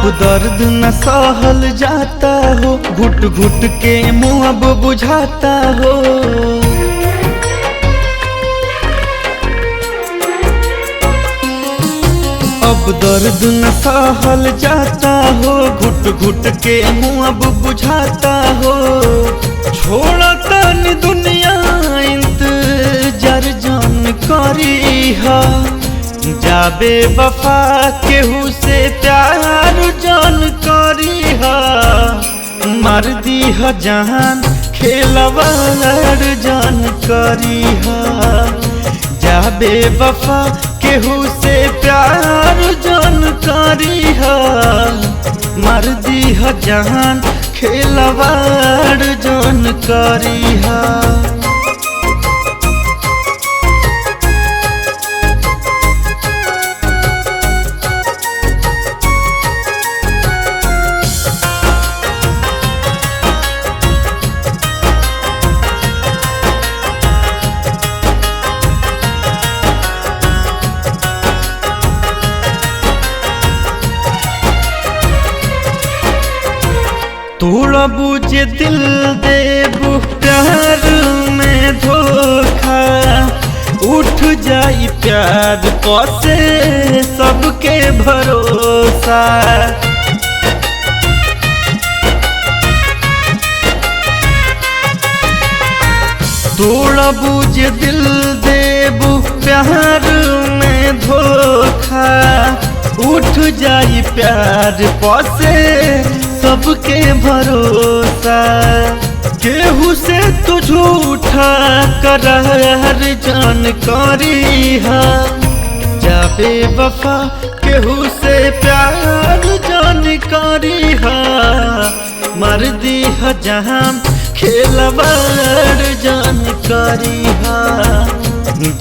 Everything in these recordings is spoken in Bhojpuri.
दर्द न सहल जाता हो, घुट घुट के मुँह अब बुझाता हो। अब दर्द न सहल जाता हो, घुट घुट के मुँह अब बुझाता हो। छोड़ता नि दुनिया इंतजार जान करी हा, जाबे वफा केहू से प्यार जान करी हा। मार दी हा जहान खेलवाड़ जान करी हा, जाबे वफा केहू से प्यार जान करी हा। मार दी हा जहान खेलवाड़ जान करी हा। तोड़ा बुझे दिल देबू प्यार में धोखा, उठ जाई प्यार पसे सबके भरोसा। तोड़ा बुझे दिल देबू प्यार में धोखा, उठ जाई प्यार पसे सबके भरोसा। केहू से तू झूठा करार जान करी हा, जाबे वफा केहू से प्यार जान करी हा। मर दी हा जहान खेलवाड़ जान करी हा,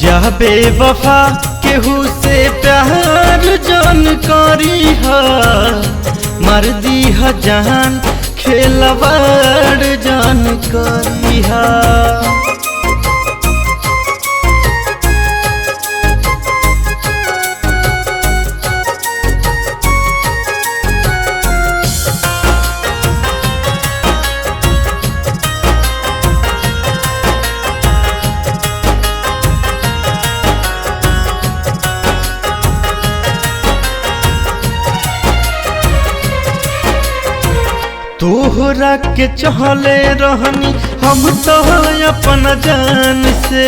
जाबे वफा केहू से प्यार जान करी हा। मर दी हा जहान खेलवाड़ जान करी हा। तोहरा के चहले रहनी हम तो अपन जान से,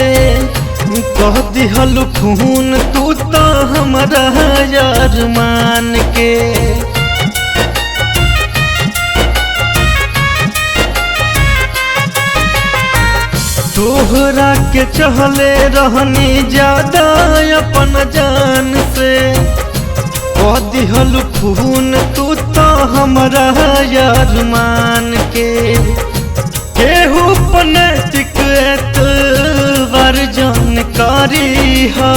कह दिहल खून तू तो हमारा यार मान के। तोहरा के चहले रहनी ज्यादा अपन जान से, कह दिहल खून तू तो हमारा यार मान के। केहू पनैतिक एतबार जान करी हा,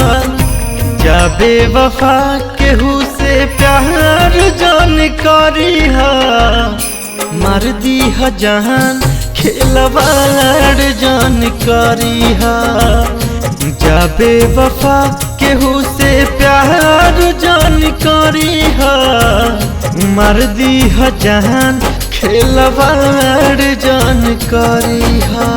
जाबे वफा केहू से प्यार जान करी हा। मार दी हा जहान खेलवाड़ जान करी हा, जाबे वफा केहू से प्यार जान करी हा। मार दी हा जहान खेलवाड़ जान करी हा।